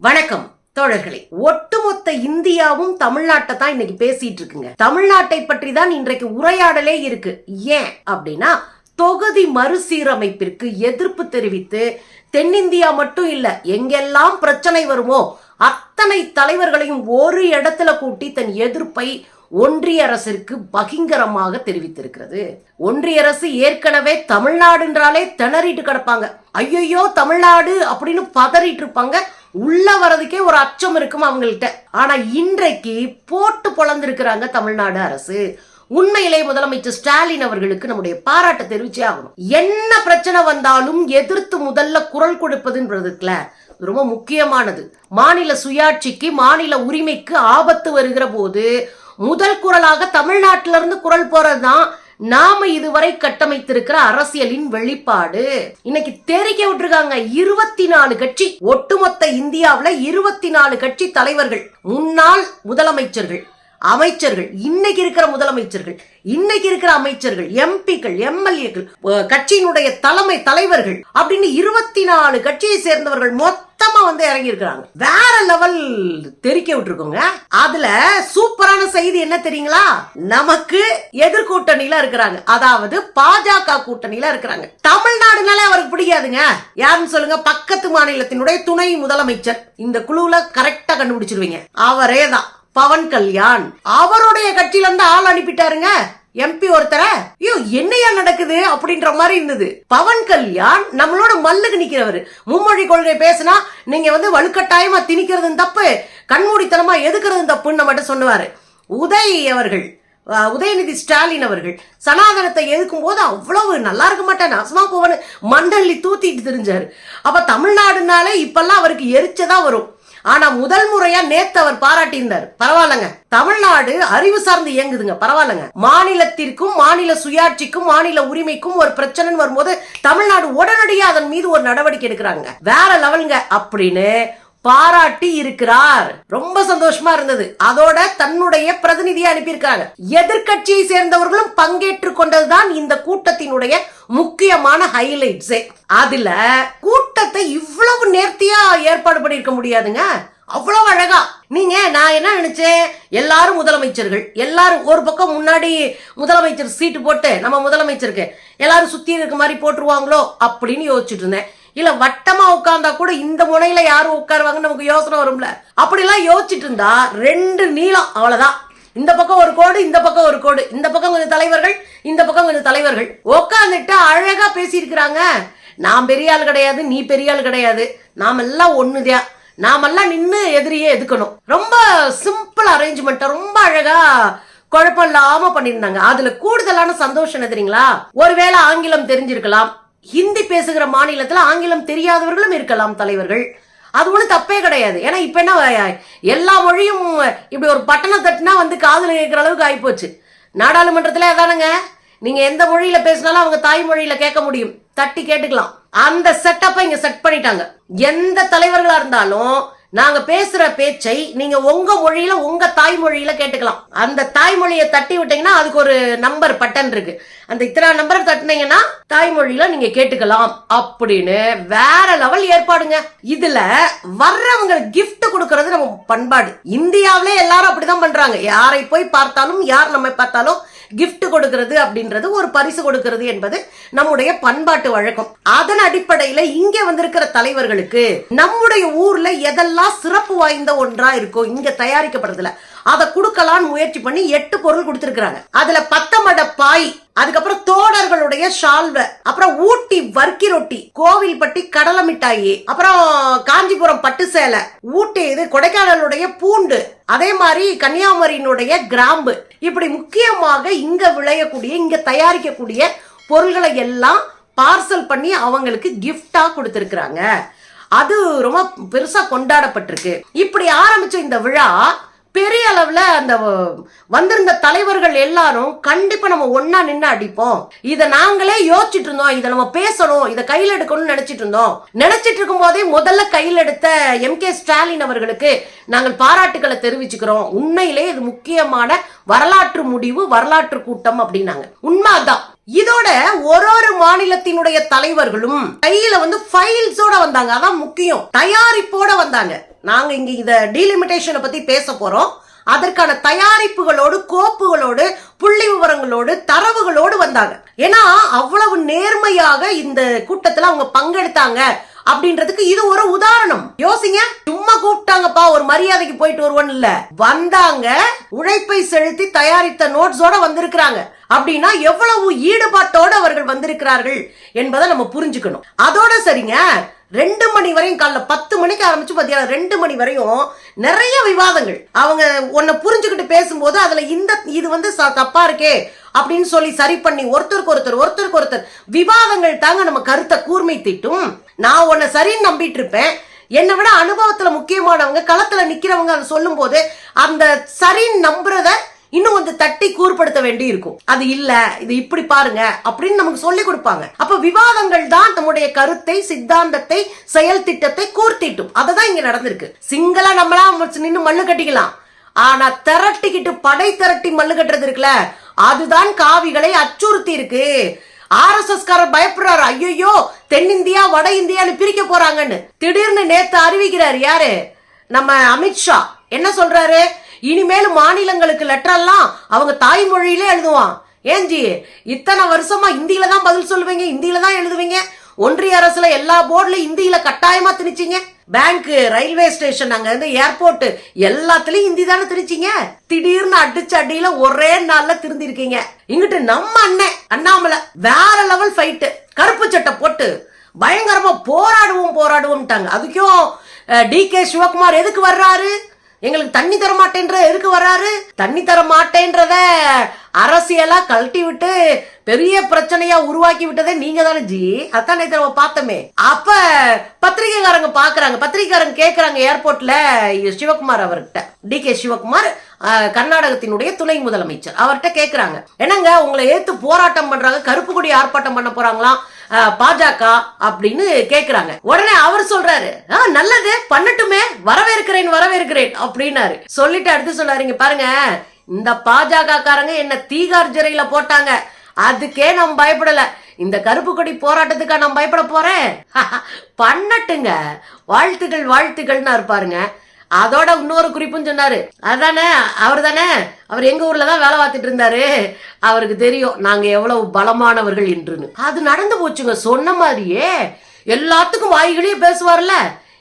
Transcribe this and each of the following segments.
வணக்கம் தோழர்களே. ஒட்டுமொத்த இந்தியாவும் தமிழ்நாட்டை தான் இன்னைக்கு பேசிட்டு இருக்குங்க. தமிழ்நாட்டை பற்றி தான் இன்றைக்கு உரையாடலே இருக்கு. ஏன் அப்படின்னா, தொகுதி மறுசீரமைப்பிற்கு எதிர்ப்பு தெரிவித்து தென்னிந்தியா மட்டும் இல்ல, எங்கெல்லாம் பிரச்சனை வருமோ அத்தனை தலைவர்களையும் ஒரு இடத்துல கூட்டி தன் எதிர்ப்பை ஒன்றிய அரசிற்கு பகிங்கரமாக தெரிவித்திருக்கிறது. ஒன்றிய அரசு ஏற்கனவே தமிழ்நாடுன்றாலே திணறிட்டு கிடப்பாங்க. ஐயோ தமிழ்நாடு அப்படின்னு பதறிட்டு இருப்பாங்க. உள்ள வரதுக்கே ஒரு அச்சம் இருக்கும் அவங்கள்ட்ட. ஆனா இன்றைக்கு போட்டு பொழந்திருக்கிறாங்க தமிழ்நாடு அரசு. உண்மையிலே முதலமைச்சர் ஸ்டாலின் அவர்களுக்கு நம்முடைய பாராட்ட தெரிவிச்சே ஆகணும். என்ன பிரச்சனை வந்தாலும் எதிர்த்து முதல்ல குரல் கொடுப்பதுன்றதுக்குல ரொம்ப முக்கியமானது. மாநில சுயாட்சிக்கு, மாநில உரிமைக்கு ஆபத்து வருகிற போது முதல் குரலாக தமிழ்நாட்டிலிருந்து குரல் போறதுதான் நாம இதுவரை கட்டமைத்திருக்கிற அரசியலின் வெளிப்பாடு. இன்னைக்கு தெரிக்க விட்டுருக்காங்க 24 கட்சி. ஒட்டுமொத்த இந்தியாவில் 24 கட்சி தலைவர்கள், முன்னாள் முதலமைச்சர்கள், அமைச்சர்கள், இன்னைக்கு இருக்கிற முதலமைச்சர்கள், இன்னைக்கு இருக்கிற அமைச்சர்கள், எம்பிக்கள், எம்எல்ஏக்கள், கட்சியினுடைய தலைவர்கள் அப்படின்னு 24 கட்சியை சேர்ந்தவர்கள் மொத்தமா வந்து இறங்கி இருக்கிறாங்க. வேற லெவல் தெரிக்க விட்டுருக்கோங்க. அதுல சூப்பரான செய்தி என்ன தெரியுங்களா? நமக்கு எதிர்கூட்டணியில இருக்கிறாங்க, அதாவது பாஜக கூட்டணியில இருக்கிறாங்க. தமிழ்நாடுனாலே அவருக்கு பிடிக்காதுங்க. யாருன்னு சொல்லுங்க? பக்கத்து மாநிலத்தினுடைய துணை முதலமைச்சர். இந்த குழுல கரெக்டா கண்டுபிடிச்சிருவீங்க, அவரே தான் பவன் கல்யாண். அவருடைய கட்சியில இருந்து ஆள் அனுப்பிட்டாருங்க, எம்பி ஒருத்தர. ஐயோ என்னையா நடக்குது அப்படின்ற மாதிரி இருந்தது. பவன் கல்யாண் நம்மளோட மல்லுக்கு நிக்கிறவர். மும்மொழி கொள்கை பேசினா நீங்க வந்து வலுக்கட்டாயமா திணிக்கிறது தப்பு, கண்மூடித்தனமா எதுக்குறது தப்புன்னு நம்மகிட்ட சொன்னவாரு. உதயநிதி ஸ்டாலின் அவர்கள் சனாதனத்தை எதுக்கும் போது அவ்வளவு நல்லா இருக்க மாட்டேன், அசமா போவனு மண்டலி தூத்திட்டு தெரிஞ்சாரு. அப்ப தமிழ்நாடுனாலே இப்பெல்லாம் அவருக்கு எரிச்சதா வரும். ஆனா முதல் முறையா நேத்து அவர் பாராட்டியிருந்தார். பரவாயில்லங்க, தமிழ்நாடு அறிவு சார்ந்து இயங்குதுங்க, பரவாயில்லங்க. மாநிலத்திற்கும், மாநில சுயாட்சிக்கும், மாநில உரிமைக்கும் ஒரு பிரச்சனை வரும்போது தமிழ்நாடு உடனடியாக அதன் மீது ஒரு நடவடிக்கை எடுக்கிறாங்க. வேற லெவலுங்க அப்படின்னு பாராட்டி இருக்கிறார். ரொம்ப சந்தோஷமா இருந்தது. அதோட தன்னுடைய பிரதிநிதியை அனுப்பியிருக்காங்க. எதிர்கட்சியை சேர்ந்தவர்களும் பங்கேற்று கொண்டதுதான் இந்த கூட்டத்தினுடைய முக்கியமான ஹைலைட்ஸே. அதுல கூட்டத்தை இவ்வளவு நேர்த்தியா ஏற்பாடு பண்ணிருக்க முடியாதுங்க, அவ்வளவு அழகா. நான் என்ன நினைச்சேன், எல்லாரும் முதலமைச்சர்கள், எல்லாரும் ஒரு பக்கம் முன்னாடி முதலமைச்சர் சீட்டு போட்டு நம்ம முதலமைச்சருக்கு எல்லாரும் சுத்தி இருக்க மாதிரி போட்டுருவாங்களோ அப்படின்னு யோசிச்சுட்டு இருந்தேன். இல்ல வட்டமா உட்கார்ந்தா கூட இந்த முனையில யாரும் உட்காருவாங்கன்னு நமக்கு யோசனை வரும்ல. அப்படிலாம் யோசிச்சுட்டு இருந்தா 2 நீளம், அவ்வளவுதான். இந்த பக்கம் ஒரு கோடு, இந்த பக்கம் ஒரு கோடு, இந்த பக்கம் கொஞ்சம் தலைவர்கள், இந்த பக்கம் கொஞ்சம் தலைவர்கள் உட்கார்ந்துட்டு அழகா பேசியிருக்கிறாங்க. நான் பெரிய ஆள் கிடையாது, நீ பெரிய ஆள் கிடையாது, நாமெல்லாம் ஒண்ணுதான், நாமெல்லாம் நின்று எதிரியே எதுக்கணும். ரொம்ப சிம்பிள் அரேஞ்ச்மெண்ட், ரொம்ப அழகா குழப்பம் இல்லாம பண்ணிருந்தாங்க. அதுல கூடுதலான சந்தோஷம் என்ன தெரியுங்களா? ஒருவேளை ஆங்கிலம் தெரிஞ்சிருக்கலாம், ஹிந்தி பேசுகிற மாநிலத்துல ஆங்கிலம் தெரியாதவர்களும் இருக்கலாம் தலைவர்கள். அது ஒண்ணு தப்பே கிடையாது. ஏன்னா இப்ப என்ன, எல்லா மொழியும் இப்படி ஒரு பட்டணம் தட்டினா வந்து காதுல கேட்கிற அளவுக்கு ஆயிப்போச்சு. நாடாளுமன்றத்துல அதானுங்க, நீங்க எந்த மொழியில பேசினாலும் அவங்க தாய்மொழியில கேட்க முடியும், தட்டி கேட்டுக்கலாம். அந்த செட்டப்பை இங்க செட் பண்ணிட்டாங்க. எந்த தலைவர்களா இருந்தாலும் நாங்க பேசுற பேச்சை நீங்க உங்க மொழியில, உங்க தாய்மொழியில கேட்டுக்கலாம். அந்த தாய்மொழியை தட்டி விட்டீங்கன்னா அதுக்கு ஒரு நம்பர் பட்டன் இருக்கு, அந்த இத்தனை நம்பர் தட்டினீங்கன்னா தாய்மொழியில நீங்க கேட்டுக்கலாம் அப்படின்னு வேற லெவல் ஏற்பாடுங்க. இதுல வர்றவங்க கிஃப்ட் கொடுக்கறது நம்ம பண்பாடு. இந்தியாவிலே எல்லாரும் அப்படிதான் பண்றாங்க. யாரை போய் பார்த்தாலும், யார் நம்ம பார்த்தாலும் கிஃப்ட் கொடுக்கிறது அப்படின்றது, ஒரு பரிசு கொடுக்கிறது என்பது நம்முடைய பண்பாட்டு வழக்கம். அதன் அடிப்படையில இங்க வந்திருக்கிற தலைவர்களுக்கு நம்முடைய ஊர்ல எதெல்லாம் சிறப்பு வாய்ந்த ஒன்றா இருக்கோ இங்க தயாரிக்கப்படுறதுல அதை கொடுக்கலான்னு முயற்சி பண்ணி 8 பொருள் கொடுத்திருக்கிறாங்க. அதுல 10 மட பாய், அதுக்கப்புறம் தோடர்களுடைய ஷால்வ, அப்புறம் ஊட்டி வர்க்கி ரொட்டி, கோவில்பட்டி கடலை மிட்டாயி, அப்புறம் காஞ்சிபுரம் பட்டு சேலை, ஊட்டி கொடைக்கானலுடைய பூண்டு, அதே மாதிரி கன்னியாகுமரியினுடைய கிராம்பு, இப்படி முக்கியமாக இங்க விளையக்கூடிய, இங்க தயாரிக்கக்கூடிய பொருள்களை எல்லாம் பார்சல் பண்ணி அவங்களுக்கு கிஃப்டா கொடுத்திருக்கிறாங்க. அது ரொம்ப பெருசா கொண்டாடப்பட்டிருக்கு. இப்படி ஆரம்பிச்ச இந்த விழா பெரிய அளவுல அந்த வந்திருந்த தலைவர்கள் எல்லாரும் கண்டிப்பா நம்ம ஒன்னா நின்று அடிப்போம், இத நாங்களே யோசிச்சுட்டு இருந்தோம், இத நம்ம பேசணும், இத கையில் எடுக்கணும்னு நினைச்சிட்டு இருந்தோம். நினைச்சிட்டு இருக்கும் போதே முதல்ல கையில் எடுத்த எம்.கே. ஸ்டாலின் அவர்களுக்கு நாங்கள் பாராட்டுக்களை தெரிவிச்சுக்கிறோம். உண்மையிலே இது முக்கியமான வரலாற்று முடிவு, வரலாற்று கூட்டம் அப்படின்னாங்க. உண்மைதான். இதோட ஒரு மாநிலத்தினுடைய தலைவர்களும் கையில வந்து ஃபைல்ஸோட வந்தாங்க. அதான் முக்கியம், தயாரிப்போட வந்தாங்க. நாங்க இங்க இத டீலிமிட்டேஷனை பத்தி பேச போறோம். அதற்கான தயாரிப்புகளோடு, கோப்புகளோடு, புள்ளி விவரங்களோடு, தரவுகளோடு வந்தாங்க. ஏன்னா அவ்வளவு நேர்மையாக இந்த கூட்டத்துல அவங்க பங்கெடுத்தாங்க அப்படின்றதுக்கு இது ஒரு உதாரணம். யோசிங்க, சும்மா கூப்பிட்டாங்கப்பா ஒரு மரியாதைக்கு போயிட்டு வருவோம் இல்ல, வந்தாங்க, உழைப்பை செலுத்தி தயாரித்த நோட்ஸோட வந்திருக்கிறாங்க. அப்படின்னா எவ்வளவு ஈடுபாட்டோடு அவர்கள் வந்திருக்கிறார்கள் என்பதை நம்ம புரிஞ்சுக்கணும். அதோட சரிங்க, 2 மணி வரையும், காலைல 10 மணிக்கு ஆரம்பிச்சு மத்தியானம் 2 மணி வரையும் நிறைய விவாதங்கள். அவங்க உன்னை புரிஞ்சுக்கிட்டு பேசும்போது அதுல இது வந்து தப்பா இருக்கே அப்படின்னு சொல்லி சரி பண்ணி ஒருத்தருக்கு ஒருத்தர் விவாதங்கள் தாங்க நம்ம கருத்தை கூர்மை தீட்டும். நான் உன்னை சரின்னு நம்பிட்டு இருப்பேன், என்னை விட அனுபவத்துல முக்கியமானவங்க களத்துல நிக்கிறவங்க அதை சொல்லும் போது அந்த சரின்னு நம்புறத இன்னும் கொஞ்சம் தட்டி கூர்படுத்த வேண்டி இருக்கும். அது இல்ல, இது இப்படி பாருங்க அப்படின்னு நமக்கு சொல்லி கொடுப்பாங்க. அப்ப விவாதங்கள் தான் நம்முடைய கருத்தை, சித்தாந்தத்தை, செயல் திட்டத்தை கூர்த்திட்டும். அததான் இங்க நடந்திருக்கு. சிங்கள நம்மளா நின்று மல்லு கட்டிக்கலாம், ஆனா திரட்டிக்கிட்டு படை திரட்டி மல்லு கட்டுறது இருக்குல்ல, அதுதான் காவிகளை அச்சுறுத்தி இருக்கு. RSS காரர் பயப்படுறாரு, ஐயோ தென்னிந்தியா வட இந்தியான்னு பிரிக்க போறாங்கன்னு. திடீர்னு நேத்து அறிவிக்கிறாரு யாரு, நம்ம அமித்ஷா. என்ன சொல்றாரு, இனிமேல் மாநிலங்களுக்கு லெட்டர் எல்லாம் அவங்க தாய்மொழியிலே எழுதுவான். ஏஞ்சி இத்தனை வருஷமா இந்தியில தான் பதில் சொல்லுவீங்க, இந்தியில தான் எழுதுவீங்க, ஒன்றிய அரசுல எல்லா போர்டுலயும் இந்தியில கட்டாயமா திணிச்சிங்க, பேங்க், ரயில்வே ஸ்டேஷன், அங்க இருந்து ஏர்போர்ட் எல்லாத்துலயும் இந்தி தானே திணிச்சிங்க. திடீர்னு அடிச்சு அடியில ஒரே நாள்ல திருந்தி இருக்கீங்க. இங்கிட்டு நம்ம அண்ணன் அண்ணாமலை வேற லெவல் ஃபைட், கருப்பு சட்டை போட்டு பயங்கரமா போராடுவோம்ட்டாங்க. அதுக்கும் DK சிவகுமார் எதுக்கு வர்றாரு, எங்களுக்கு தண்ணி தர மாட்டேன்ற எதுக்கு வர்றாரு, தண்ணி தர மாட்டேன்றத அரசியலா கழட்டி விட்டு பெரிய பிரச்சனையா உருவாக்கி விட்டதே நீங்க தானே ஜி. அதான் நேத்து நம்ம பார்த்தோமே. அப்ப பத்திரிகைக்காரங்க பாக்குறாங்க, பத்திரிகைக்காரங்க கேக்குறாங்க ஏர்போர்ட்ல சிவகுமார் அவர்கிட்ட, DK சிவகுமார் கர்நாடகத்தினுடைய துணை முதலமைச்சர், அவர்கிட்ட கேக்குறாங்க, என்னங்க உங்களை ஏத்து போராட்டம் பண்றாங்க, கருப்பு கொடி ஆர்ப்பாட்டம் பண்ண போறாங்களாம் பாஜக அப்படின்னு கேக்குறாங்க. உடனே அவர் சொல்றாரு, நல்லது பண்ணட்டுமே, வரவேற்கிறேன் அப்படின்னாரு. சொல்லிட்டு அடுத்து சொன்னாருங்க, பாருங்க இந்த பாஜக காரங்க என்ன தீகார் சிறையில போட்டாங்க, அதுக்கே நம்ம பயப்படல, இந்த கருப்பு கொடி போராட்டத்துக்கா நான் பயப்பட போறேன், பண்ணட்டுங்க, வாழ்த்துக்கள்னு இருப்பாருங்க. அதோட இன்னொரு குறிப்புன்னு சொன்னாரு, அதானே அவர் எங்க ஊர்ல தான் வேலை பார்த்துட்டு இருந்தாரு, அவருக்கு தெரியும் நாங்க எவ்வளவு பலமானவர்கள் என்றுன்னு. அது நடந்து போச்சுங்க. சொன்ன மாதிரியே எல்லாத்துக்கும் வாய்களையே பேசுவார்ல.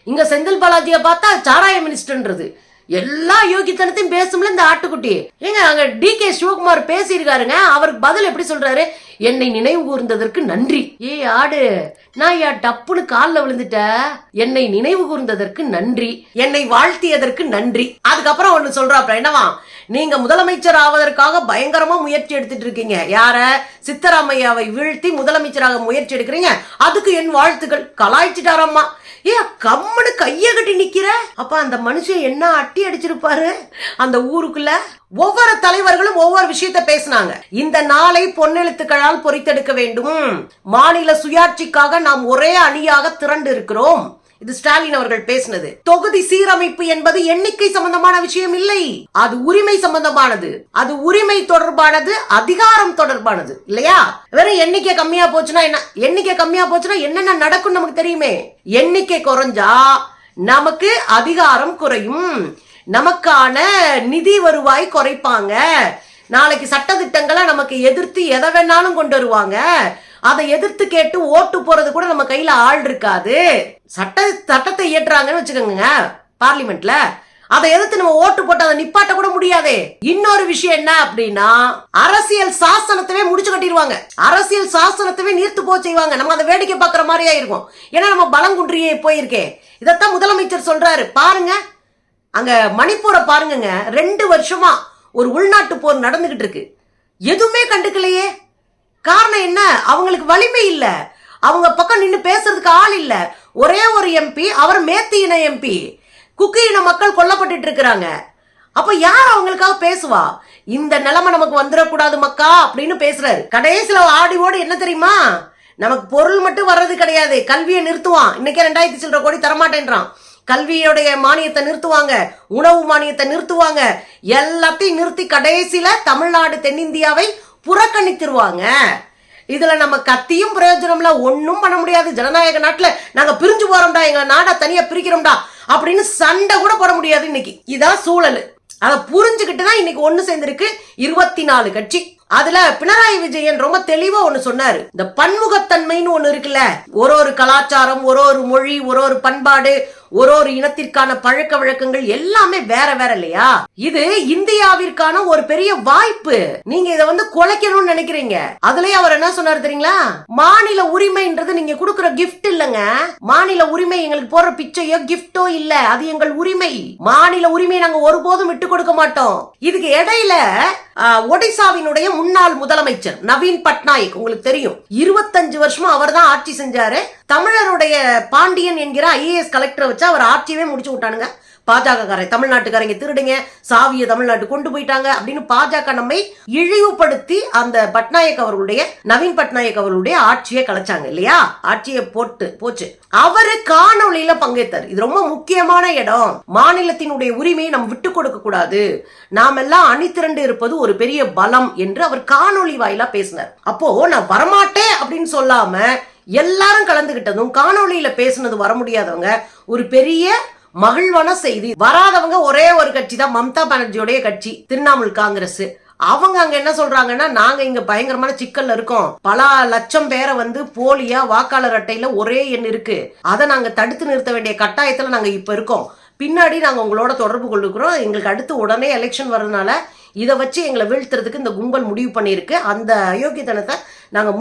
இங்க செந்தில் பாலாஜியை பார்த்தா சாராய மினிஸ்டர்ன்றது, எல்லா யோகித்தனத்தையும் பேசும்ல இந்த ஆட்டுக்குட்டி. ஏங்க அங்க DK சிவகுமார் பேசியிருக்காருங்க, அவருக்கு பதில் எப்படி சொல்றாரு, என்னை நினைவு கூர்ந்ததற்கு நன்றி. ஆடு நான் டப்புன்னு காலில் விழுந்துட்ட, என்னை நினைவு கூர்ந்ததற்கு நன்றி, என்னை வாழ்த்தியதற்கு நன்றி. அதுக்கப்புறம் ஒண்ணு சொல்றாப்ல, என்னவா, நீங்க முதலமைச்சர் ஆவதற்காக பயங்கரமா முயற்சி எடுத்துட்டு இருக்கீங்க, யார, சித்தராமையாவை வீழ்த்தி முதலமைச்சராக முயற்சி எடுக்கிறீங்க, அதுக்கு என் வாழ்த்துக்கள். கலாய்ச்சிட்டாரம்மா. கம்முன்னு கைய கட்டி நிக்கிற. அப்ப அந்த மனுஷன் என்ன அட்டி அடிச்சிருப்பாரு அந்த ஊருக்குள்ள. ஒவ்வொரு தலைவர்களும் ஒவ்வொரு விஷயத்த பேசினாங்க. இந்த நாளை பொன்னெழுத்துக்களால் பொறித்தெடுக்க வேண்டும், மாநில சுயாட்சிக்காக நாம் ஒரே அணியாக திரண்டு இருக்கிறோம். இது ஸ்டாலின் அவர்கள் பேசினது. தொகுதி சீரமைப்பு என்பது எண்ணிக்கை சம்பந்தமான விஷயம் இல்லை, அது உரிமை சம்பந்தமானது, அது உரிமை தொடர்பானது, அதிகாரம் தொடர்பானது இல்லையா. வெறும் எண்ணிக்கை கம்மியா போச்சுன்னா என்ன, எண்ணிக்கை கம்மியா போச்சுன்னா என்னென்ன நடக்கும் நமக்கு தெரியுமே. எண்ணிக்கை குறைஞ்சா நமக்கு அதிகாரம் குறையும், நமக்கான நிதி வருவாய் குறைப்பாங்க, நாளைக்கு சட்ட திட்டங்களை நமக்கு எதிர்த்து எதை வேணாலும் கொண்டு வருவாங்க, அதை எதிர்த்து கேட்டு ஓட்டு போறது கூட நம்ம கையில ஆள் இருக்காது. சட்டத்தை இயற்றுறாங்கன்னு வச்சுக்கோங்க பார்லிமெண்ட்ல, அதை எதிர்த்து நம்ம ஓட்டு போட்டு அதை நிப்பாட்ட கூட முடியாதே. இன்னொரு விஷயம் என்ன அப்படின்னா, அரசியல் சாசனத்தவே முடிச்சு கட்டிடுவாங்க, அரசியல் சாசனத்தவே நீர்த்து போ செய்வாங்க. நம்ம அதை வேடிக்கை பார்க்குற மாதிரியா இருக்கும், ஏன்னா நம்ம பலங்குன்றியே போயிருக்கேன். இதைத்தான் முதலமைச்சர் சொல்றாரு. பாருங்க அங்க மணிப்பூரை பாருங்க, 2 வருஷமா ஒரு உள்நாட்டு போர் நடந்துகிட்டு இருக்கு, எதுவுமே கண்டுக்கலையே. காரணம் என்ன, அவங்களுக்கு வலிமை இல்ல, அவங்க பக்கம் நின்று பேசுறதுக்கு ஆள் இல்ல. ஒரே ஒரு MP, அவர் மேத்தி இன MP, குக்கி இன மக்கள் கொல்லப்பட்டு இருக்கிறாங்க. அப்ப யார் அவங்களுக்காக பேசுவா? இந்த நிலைமை நமக்கு வந்துடக்கூடாது மக்கா அப்படின்னு பேசுறாரு. கடைசியில ஆடி ஓடி என்ன தெரியுமா, நமக்கு பொருள் மட்டும் வர்றது கிடையாது, கல்வியை நிறுத்துவான். இன்னைக்கே 2000 சில்லற கோடி தரமாட்டேன்றான். கல்வியோடைய மானியத்தை நிறுத்துவாங்க, உணவு மானியத்தை நிறுத்துவாங்க, எல்லாத்தையும் நிறுத்தி கடைசியில தமிழ்நாடு தென்னிந்தியாவை புறக்கணித்துருவாங்க. இதுல நம்ம கத்தியும் பிரயோஜனம்ல ஒன்னும் பண்ண முடியாது. ஜனநாயக நாட்டுல நாங்க பிரிஞ்சு போறோம்டா, எங்க நாடா தனியா பிரிக்கிறோம்டா அப்படின்னு சண்டை கூட போட முடியாது இன்னைக்கு. இதான் சூழல். அதை புரிஞ்சுக்கிட்டு தான் இன்னைக்கு ஒண்ணு சேர்ந்திருக்கு 24 கட்சி. அதுல பினராயி விஜயன் ரொம்ப தெளிவா ஒண்ணு சொன்னாரு. இந்த பன்முகத்தன்மைன்னு ஒண்ணு இருக்குல்ல, ஒரு கலாச்சாரம், ஒரு மொழி, ஒரு பண்பாடு, ஒரு இனத்திற்கான பழக்க வழக்கங்கள் எல்லாமே வேற வேற இல்லையா? இது இந்தியாவிற்கான ஒரு பெரிய வாய்ப்பு. நீங்க இதை குலைக்கணும்னு நினைக்கிறீங்க. அதுலயே அவர் என்ன சொன்னாரு தெரியுங்களா? மாநில உரிமைன்றது நீங்க கொடுக்கிற கிஃப்ட் இல்லங்க. மாநில உரிமை எங்களுக்கு போற பிச்சையோ கிஃப்டோ இல்ல, அது எங்கள் உரிமை. மாநில உரிமை நாங்க ஒருபோதும் விட்டு கொடுக்க மாட்டோம். இதுக்கு இடையில ஒடிசாவினுடைய முன்னாள் முதலமைச்சர் நவீன் பட்நாயக், உங்களுக்கு தெரியும், 25 வருஷமா அவர் தான் ஆட்சி செஞ்சாரு. தமிழருடைய பாண்டியன் என்கிற IAS கலெக்டரை வச்சு அவர் ஆட்சியவே முடிச்சு விட்டானுங்க. பாஜக தமிழ்நாட்டுக்காரங்க திருடுங்க, சாவிய தமிழ்நாட்டு கொண்டு போயிட்டாங்க அப்படின்னு பாஜக நம்மை இழிவுபடுத்தி அந்த பட்நாயக் அவர்களுடைய நவீன் பட்நாயக் அவர்களுடைய ஆட்சியை கலைச்சாங்க இல்லையா? ஆட்சியை போச்சு. அவரு காணொலியில பங்கேற்றார். இது ரொம்ப முக்கியமான இடம். மாநிலத்தினுடைய உரிமையை நம்ம விட்டு கொடுக்க கூடாது, நாம் எல்லாம் அணிதிரண்டு இருப்பது ஒரு பெரிய பலம் என்று அவர் காணொலி வாயிலா பேசினார். அப்போ நான் வரமாட்டேன் அப்படின்னு சொல்லாம எல்லாரும் கலந்துகிட்டதும், காணொலியில பேசுனது வர முடியாதவங்க ஒரு பெரிய மகிழ்வான செய்தி. வராதவங்க ஒரே ஒரு கட்சி தான், மம்தா பானர்ஜியோடைய கட்சி, திரிணாமுல் காங்கிரஸ். அவங்க அங்க என்ன சொல்றாங்கன்னா, நாங்க இங்க பயங்கரமான சிக்கல்ல இருக்கோம், பல லட்சம் பேரை போலியா வாக்காளர் அட்டையில ஒரே எண் இருக்கு, அதை நாங்க தடுத்து நிறுத்த வேண்டிய கட்டாயத்துல நாங்க இப்ப இருக்கோம், பின்னாடி நாங்க உங்களோட தொடர்பு கொள்ளுக்கிறோம், எங்களுக்கு அடுத்து உடனே எலெக்ஷன் வரதுனால இதை வச்சு எங்களை வீழ்த்துறதுக்கு இந்த கும்பல் முடிவு பண்ணியிருக்கு, அந்த அயோக்கியத்தனத்தை நாங்க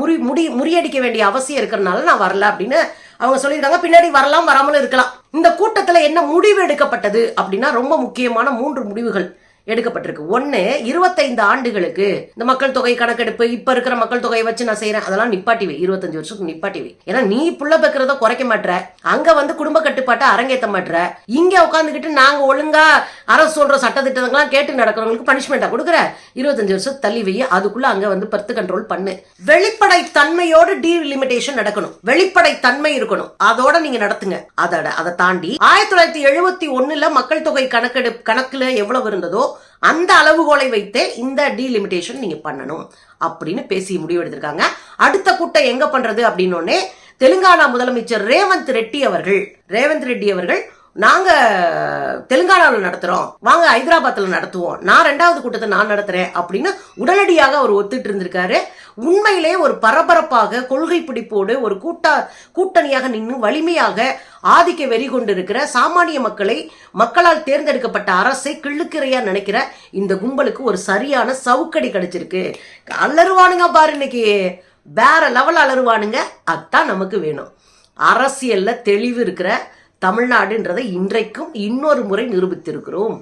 முறியடிக்க வேண்டிய அவசியம் இருக்கிறதுனால நான் வரல அப்படின்னு அவங்க சொல்லியிருக்காங்க. பின்னாடி வரலாம், வராமலும் இருக்கலாம். இந்த கூட்டத்துல என்ன முடிவு எடுக்கப்பட்டது அப்படின்னா, ரொம்ப முக்கியமான 3 முடிவுகள் எடுக்கப்பட்டிருக்கு. 1, 25 ஆண்டுகளுக்கு இந்த மக்கள் தொகை கணக்கெடுப்பு, இப்ப இருக்கிற மக்கள் தொகையை வச்சு நான் செய்யறேன், அதெல்லாம் நிப்பாட்டிவை, 25 வருஷத்துக்கு நிப்பாட்டிவை. ஏன்னா நீ புள்ள பெக்கிறத குறைக்க மாட்ட, அங்க குடும்ப கட்டுப்பாட்டை அரங்கேற்ற மாட்ட, இங்க உட்காந்துக்கிட்டு நாங்க ஒழுங்கா அரசு சொல்ற சட்டத்திட்டங்கள்லாம் கேட்டு நடக்கிறவங்களுக்கு பனிஷ்மெண்டா கொடுக்குற, 25 வருஷம் தள்ளி வை, அதுக்குள்ள அங்க பர்த் கண்ட்ரோல் பண்ணு. வெளிப்படை தன்மையோடு டீலிமிட்டேஷன் நடக்கணும், வெளிப்படை தன்மை இருக்கணும், அதோட நீங்க நடத்துங்க. அதை தாண்டி 1971 மக்கள் தொகை கணக்குல எவ்வளவு இருந்ததோ அந்த அளவுகோலை வைத்தே இந்த டீலிமிட்டேஷன் நீங்க பண்ணணும் அப்படின்னு பேசி முடிவெடுத்திருக்காங்க. அடுத்த கூட்டம் எங்க பண்றது அப்படின்னு தெலுங்கானா முதலமைச்சர் ரேவந்த் ரெட்டி அவர்கள் நாங்க தெலுங்கானாவில் நடத்துறோம், வாங்க ஹைதராபாத்ல நடத்துவோம், நான் 2வது கூட்டத்தை நான் நடத்துறேன் அப்படின்னு உடனடியாக அவர் ஒத்துட்டு இருந்திருக்காரு. உண்மையிலே ஒரு பரபரப்பாக கொள்கை பிடிப்போடு ஒரு கூட்டணியாக நின்று வலிமையாக ஆதிக்க வெறி கொண்டிருக்கிற சாமானிய மக்களால் தேர்ந்தெடுக்கப்பட்ட அரசை கிள்ளுக்கிறையா நினைக்கிற இந்த கும்பலுக்கு ஒரு சரியான சவுக்கடி கிடைச்சிருக்கு. அலறுவானுங்க பாரு, இன்னைக்கு வேற லெவல் அலறுவானுங்க. அதுதான் நமக்கு வேணும். அரசியல்ல தெளிவு இருக்கிற தமிழ்நாடுன்றதை இன்றைக்கும் இன்னொரு முறை நிரூபித்திருக்கிறோம்.